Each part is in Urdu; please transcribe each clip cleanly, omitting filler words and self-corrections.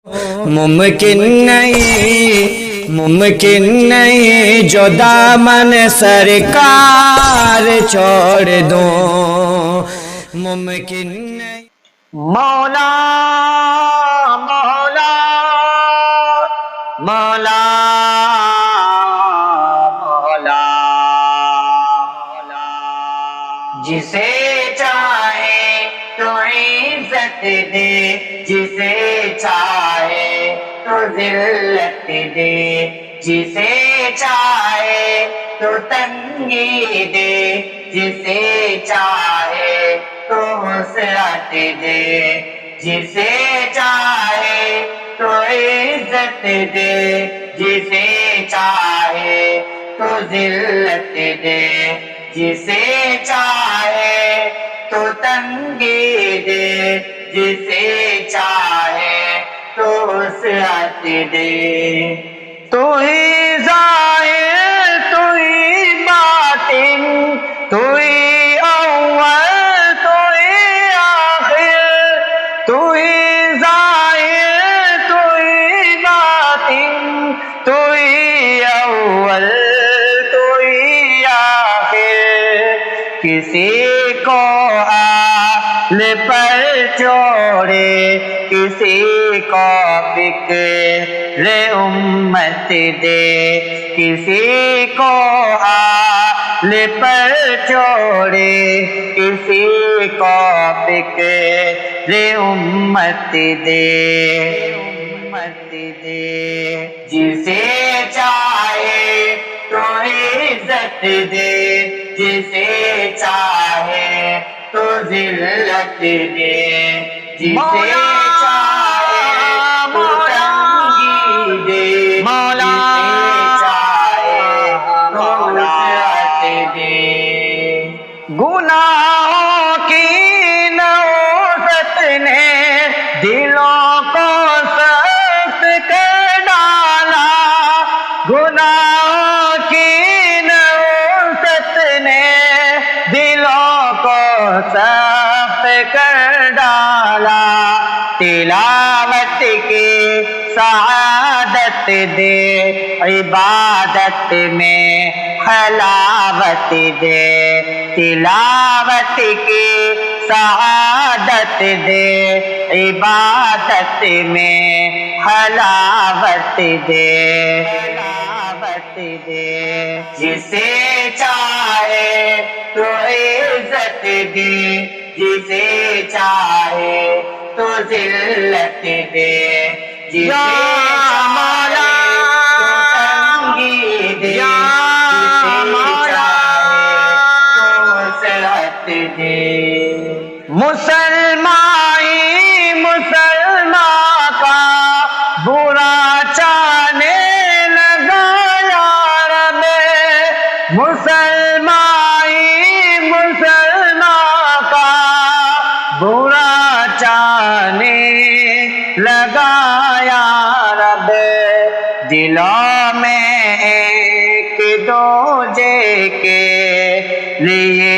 ممکن نہیں جو دامن سرکار چھوڑ دوں، ممکن نہیں۔ مولا مولا مولا مولا جسے چاہے تو عزت دے، جسے چاہے تو ذلت دے، جسے چاہے تو تنگی دے، جسے چاہے تو وسعت دے، جسے چاہے تو عزت دے، جسے چاہے تو ذلت دے، جسے چاہے تو تنگی دے، جسے چاہے تو وسعت دے۔ تو ہی ظاہر تو ہی باطن، تو ہی اول تو ہی آخر، تو ہی ظاہر تو ہی باطن، تو ہی اول تو ہی آخر۔ کسی کو حال پر چھوڑے، کسی کو فکر امت دے، کسی کو حال پر چھوڑے، کسی کو فکر امت دے، امت دے۔ جسے چاہے تو عزت دے، جسے چاہے تو ذلت دے، جسے چاہے تو تنگی دے، جسے چاہے تو وسعت دے۔ گناہوں کی نوسط نے دلوں کو سخت کر ڈالا، گناہوں کی نوسط نے دلوں کو سخت کر ڈالا۔ تلاوت کی سعادت دے، عبادت میں حلاوت دے، تلاوت کی سعادت دے، عبادت میں حلاوت دے، حلاوت دے۔ جسے چاہے تو عزت دے، جسے چاہے تو ذلت دے، جسے چاہے تو تنگی دے، جسے چاہے تو وسعت دے۔ مسلمان ہی مسلمان کا برا چاہنے لگا یا رب، مسلمان ہی مسلمان کا برا چاہنے لگا یا رب۔ دلوں میں ایک دوجے کے لیے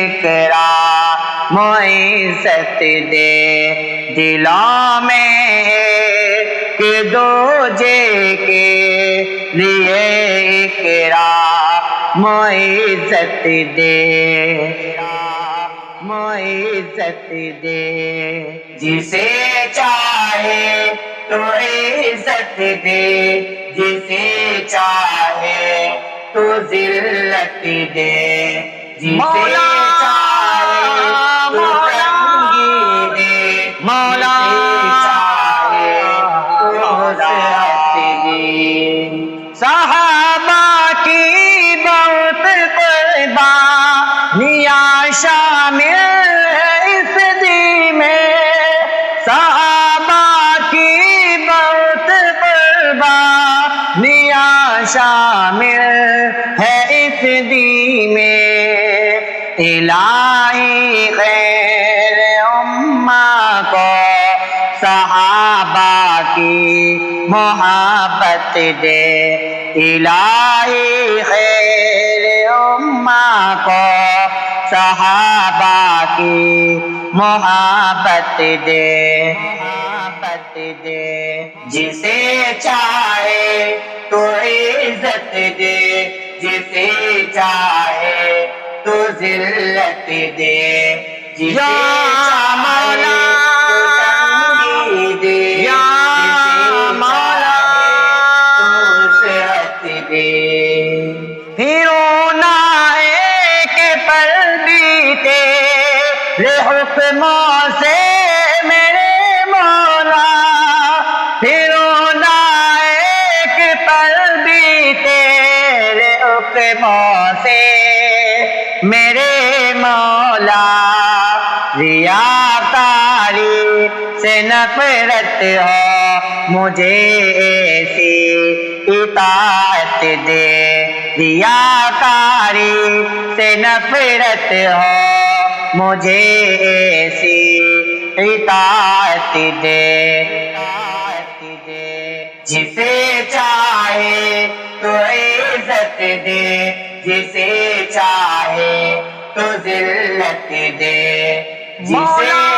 اکرام و عزت دے، دلوں میں ایک دوجے کے لیے اکرام و عزت دے، عزت دے۔ جسے چاہے تو عزت دے، جسے چاہے تو ذلت دے، جسے چاہے تو تنگی دے، جسے چاہے تو وسعت دے۔ صحابہ کی بہت قربانیاں شامل ہے اس دین میں، صحابہ کی بہت قربانیاں شامل ہے اس دین میں۔ الہی خیر امہ کو صحابہ کی محبت دے، الہی خیر امہ کو صحابہ کی محبت دے، محبت دے، جسے چاہے تو عزت دے، جسے چاہے تو ذلت دے، جسے چاہے تو تنگی دے، جسے چاہے تو صحت دے۔ پھروں ایک پل بیتے رے حکموں سے میرے مولا، پھروں ایک پل بیتے رے حکموں سے میرے مولا، ریاکاری سے نفرت ہو مجھے ایسی اطاعت دے، ریاکاری سے نفرت ہو مجھے ایسی اطاعت دے، جسے چاہے تو عزت دے، جسے چاہے تو ذلت دے، جسے